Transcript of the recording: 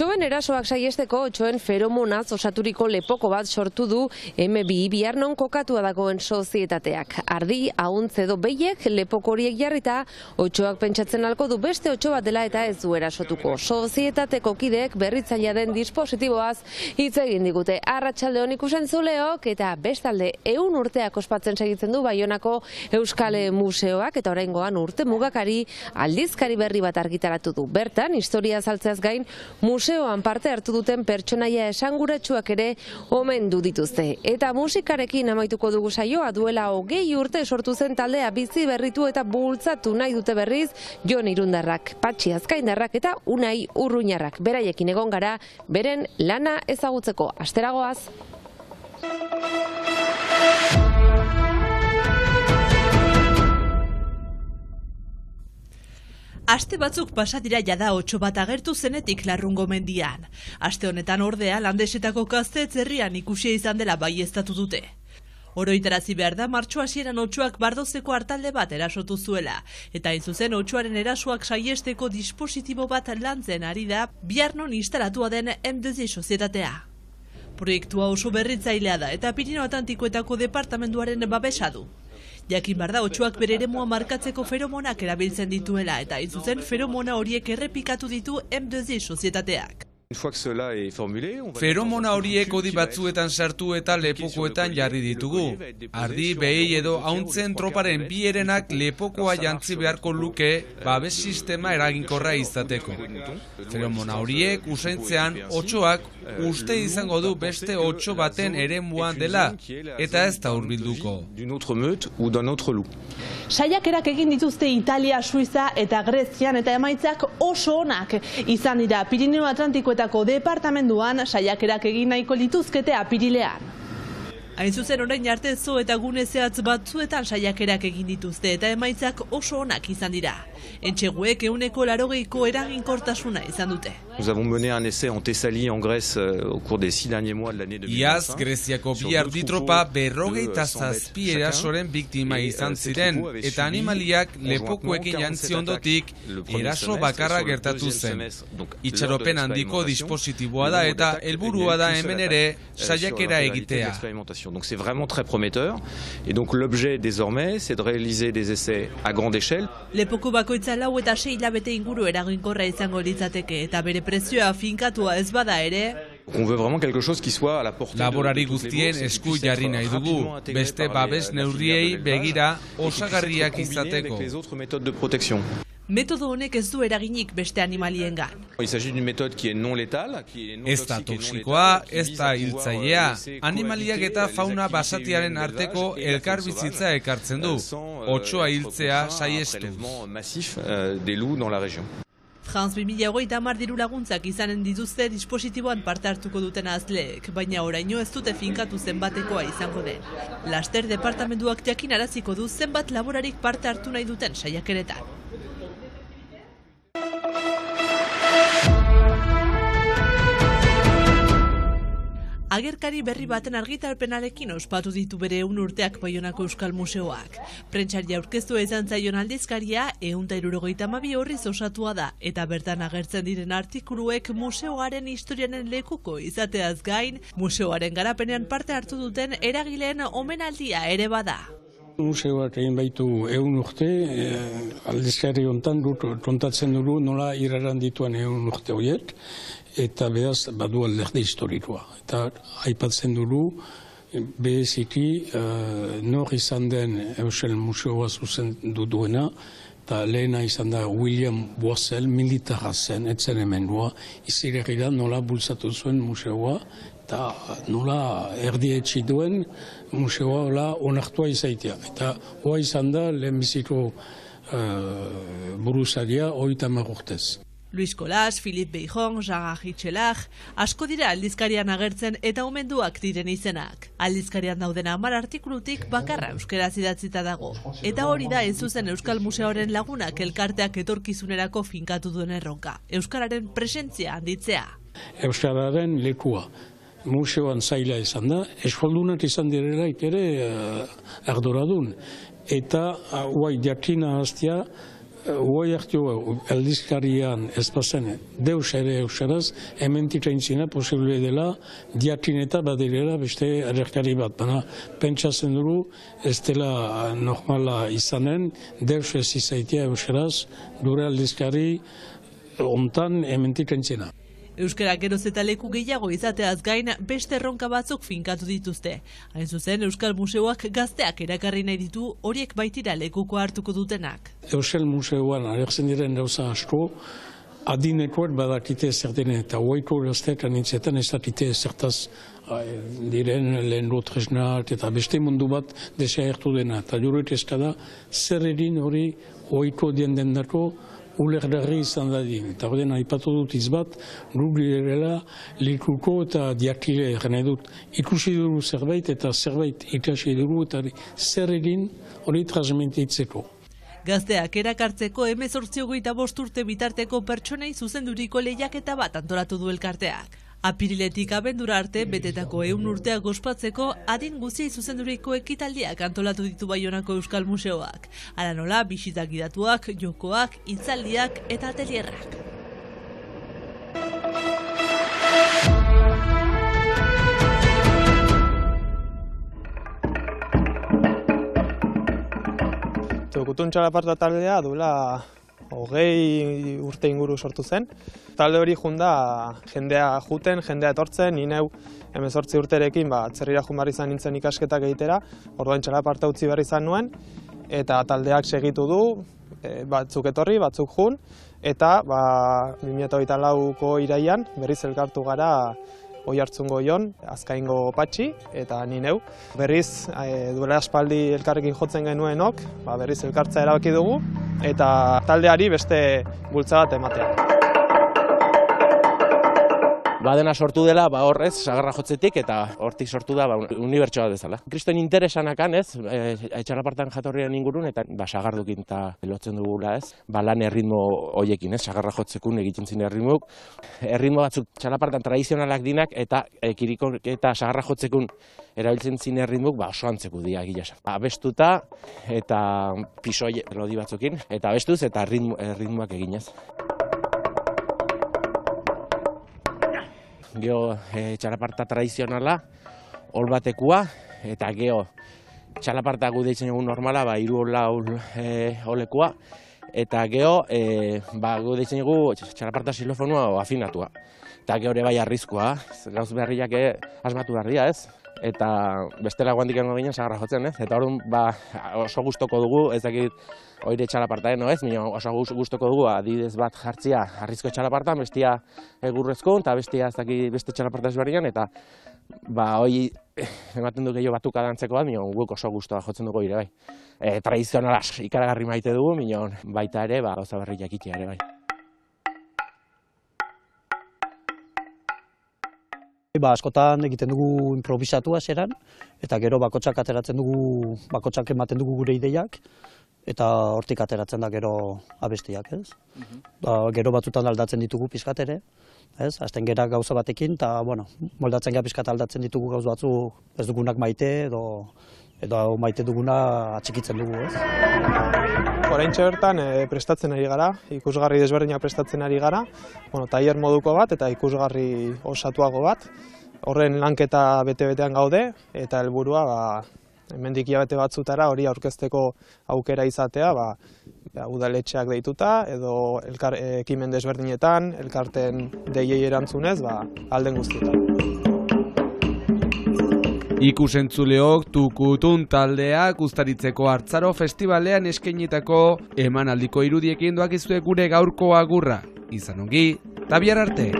Otsoen erasoak saiesteko otsoen feromonaz osaturiko lepoko bat sortu du M2 Biarnon kokatua dagoen sozietateak. Ardi, ahuntz edo behiek lepoko horiek jarrita, otsoak pentsatzen alko du beste otso bat dela eta ez du erasotuko. Sozietateko kideek berritzailea den dispositiboaz hitz egin digute. Arratsalde on ikusentzuleok eta bestalde 100 urteak ospatzen segitzen du Baionako Euskal Museoak eta oraingoan urte mugakari aldizkari berri bat argitaratu du. Bertan, historia azaltzeaz gain, museoan parte hartu duten pertsonaia esanguratsuak ere omendu dituzte. Eta musikarekin amaituko dugu saioa, duela 20 urte sortu zen taldea bizi berritu eta bultzatu nahi dute berriz Jon Irundarrak, Patxi Azkaindarrak eta Unai Urruñarrak. Beraiekin egon gara, beren lana ezagutzeko. Asteragoaz. Aste batzuk pasatira jada otso bat agertu zenetik Larrungo mendian. Aste honetan ordea Landesetako Gaztetx herrian ikusia izan dela baieztatu dute. Oroitarazi behar da martxo hasieran otsoak Bardozeko artalde bat erasotu zuela, eta hain zuzen otsoaren erasoak saiesteko dispositibo bat lantzen ari da Biarnon instalatua den M2 sozietatea. Proiektua oso berritzailea da eta Pirinio Atlantikoetako departamenduaren babesa du. Jakin behar da otsoak bere eremua markatzeko feromonak erabiltzen dituela eta hain zuzen feromona horiek errepikatu ditu M2 sozietateak. Feromona horiek odi batzuetan sartu eta lepokoetan jarri ditugu. Ardi, behi edo hauntzen troparen bi herenak lepokoa jantzi beharko luke babes sistema eraginkorra izateko. Feromona horiek usaintzean otsoak uste izango du beste otso baten eremuan dela eta ez da hurbilduko. Saiakerak egin dituzte Italia, Suiza eta Grezian eta emaitzak oso onak izan dira. Pirinio Atlantikoetako departamenduan saiakerak egin nahiko lituzkete apirilean. Hain zuzen orain arte zo eta gune zehatz batzuetan saiakerak egin dituzte eta emaitzak oso onak izan dira. Entxeguek 80% eraginkortasuna izan dute. Iaz, Greziako bi arditropa 47 erasoren biktima izan ziren, eta animaliak lepokoekin jantzi ondotik eraso bakarra gertatu zen. Itxaropen handiko dispositiboa da eta helburua da hemen ere saiakera egitea. Donc c'est vraiment très prometteur. Et donc l'objet désormais, c'est de réaliser des essais à grande échelle. Lepoko bakoitza 4 eta 6 hilabete inguru eraginkorra izango litzateke eta bere prezioa finkatua ez bada ere. On veut vraiment quelque chose qui soit à la portée. Laborari guztien esku jarri nahi dugu, beste babes neurriei begira osagarriak izateko. Les autres méthodes de protection. Metodo honek ez du eraginik beste animaliengan. Il s'agit d'une méthode qui est non létale, ez da toxikoa, ez da hiltzailea. Animaliak eta fauna basatiaren arteko elkarbizitza ekartzen du. Otsoa hiltzea saiestuz. France 2030 diru laguntzak izanen dituzte dispositiboan parte hartuko duten azleek, baina oraino ez dute finkatu zenbatekoa izango den. Laster departamenduak jakinaraziko du zenbat laborarik parte hartu nahi duten saiakeretan. Agerkari berri baten argitalpenarekin ospatu ditu bere 100 urteak Baionako Euskal Museoak. Prentsaria aurkeztua izan zaion aldizkaria 172 orriz osatua da eta bertan agertzen diren artikuluek museoaren historiaren lekuko izateaz gain, museoaren garapenean parte hartu duten eragileen omenaldia ere bada. Museoak egin baitu 100 urte, aldizkari hontan kontatzen dugu nola iraran dituen 100 urte horiek, eta beraz badu alderdi historikoa. Eta aipatzen dugu bereziki nor izan den Euskal Museoa zuzendu duena, eta lehena izan da William Boissel, militarra zen, etzen hemendua, izilerri da nola bultzatu zuen museoa, eta nola erdietxi duen museoa onartua izaitea. Eta hoa izan da lehenbiziko buruzaria 30 urtez. Luis Colas, Philippe Beijon, Jean Hitxelach, asko dira aldizkarian agertzen eta omenduak diren izenak. Aldizkarian dauden 10 artikulutik bakarra euskeraz idatzita dago. Eta hori da ez zuzen Euskal Museoaren lagunak elkarteak etorkizunerako finkatu duen erronka. Euskararen presentzia handitzea. Euskararen lekua. Museoan zaila izan da, eskoldunak izan direlaik ere arduradun. Eta huai jakina hastia Hoi hartu aldizkarian ez bazen deus ere euskaraz, hementik aintzina posible dela diatineta badirela beste errekari bat. Baina pentsatzen dugu ez dela normala izanen, deus ez izaitia euskaraz, dure aldizkari ontan hementik aintzina. Euskara geroz eta leku gehiago izateaz gain beste erronka batzuk finkatu dituzte. Hain zuzen, Euskal Museoak gazteak erakarri nahi ditu horiek baitira lekuko hartuko dutenak. Euskal Museoan agertzen diren gauza asko, adinekoak badakite zerten eta hoiko gazteak anintzetan ez dakite zertaz diren lehen tresnak eta beste mundu bat desagertu dena. Eta juret ez da zer edin hori hoiko den dako ulergarri izan dadin. Eta horren aipatu dut izbat, guri erela likuko eta diakile gana dut. Ikusi dugu zerbait eta zerbait ikasi dugu eta zer egin hori transmititzeko. Gazteak erakartzeko 18-25 urte bitarteko pertsonei zuzenduriko lehiaketa bat antolatu du elkarteak. Apiriletik abendura arte betetako 100 urteak ospatzeko adin guziei zuzenduriko ekitaldiak antolatu ditu Baionako Euskal Museoak. Hala nola, bisitak gidatuak, jokoak, hitzaldiak eta atelierrak. Kutun txalaparta taldea duela 20 urte inguru sortu zen. Talde hori junda jendea juten, jendea etortzen, ni neu 18 urterekin atzerrira joan behar izan nintzen ikasketak egitera, orduan txalaparta utzi behar izan nuen, eta taldeak segitu du, batzuk etorri, batzuk jun, eta 2024ko iraian berriz elkartu gara Oiartzungo Jon, Azkaingo Patxi eta ni neu. Berriz duela aspaldi elkarrekin jotzen genuenok, berriz elkartza erabaki dugu eta taldeari beste bultza bat ematea. Badena sortu dela, horrez, sagarra jotzetik eta hortik sortu da unibertsoa bezala. Kriston interesanakan, ez, txalapartan jatorrian ingurun eta sagardukin eta lotzen dugula, ez, lan erritmo hoiekin, ez, sagarra jotzekun egiten zine erritmok. Erritmo batzuk txalapartan tradizionalak dinak eta kiriko eta sagarra jotzekun erabiltzen zine erritmok oso antzeku dira gila esan. Abestuta eta pisoi lodi batzukin, eta abestuz eta erritmoak eginez. Gero txalaparta tradizionala, hol batekua, eta gero txalaparta gu deitzen egun normala, 3-4 olekua, eta gero gu deitzen egu txalaparta xilofonua afinatua. Eta gero ere bai arrizkoa, gauz beharriak asmatu beharria, ez? Eta bestela guandik egon ginen sagarra jotzen, ez? Eta orduan oso gustoko dugu, ez dakit oire txalapartaen, ez? Oso gustoko dugu adidez bat jartzia arrizko txalapartan, bestia egurrezko, eta bestia ez dakit beste txalaparta ezberdian, eta hoi ematen du gehiago batuka dantzeko bat, guk oso gustoa jotzen dugu ere, bai. Tradizionala ikaragarri maite dugu, baita ere, gauza berri jakitea ere, bai. Askotan egiten dugu improvisatu hasieran, eta gero bakotsak ateratzen dugu, bakotsak ematen dugu gure ideiak, eta hortik ateratzen da gero abestiak, ez? Gero batzutan aldatzen ditugu pizkat ere, ez? Hasten gera gauza batekin, eta, moldatzen gara pizkat aldatzen ditugu gauz batzu ez dugunak maite, edo maite duguna atxikitzen dugu, ez? Oraintxe bertan prestatzen ari gara, ikusgarri desberdinak prestatzen ari gara, tailer moduko bat eta ikusgarri osatuago bat. Horren lanketa bete-betean gaude eta helburua hemendik hilabete batzutara hori aurkezteko aukera izatea, udaletxeak deituta edo ekimen desberdinetan, elkarten deiei erantzunez, alden guztietan. Ikusentzuleok Tukutun taldeak Uztaritzeko Hartzaro Festivalean eskainitako emanaldiko irudiekin doakizue gure gaurko agurra. Izan ongi, eta bihar arte!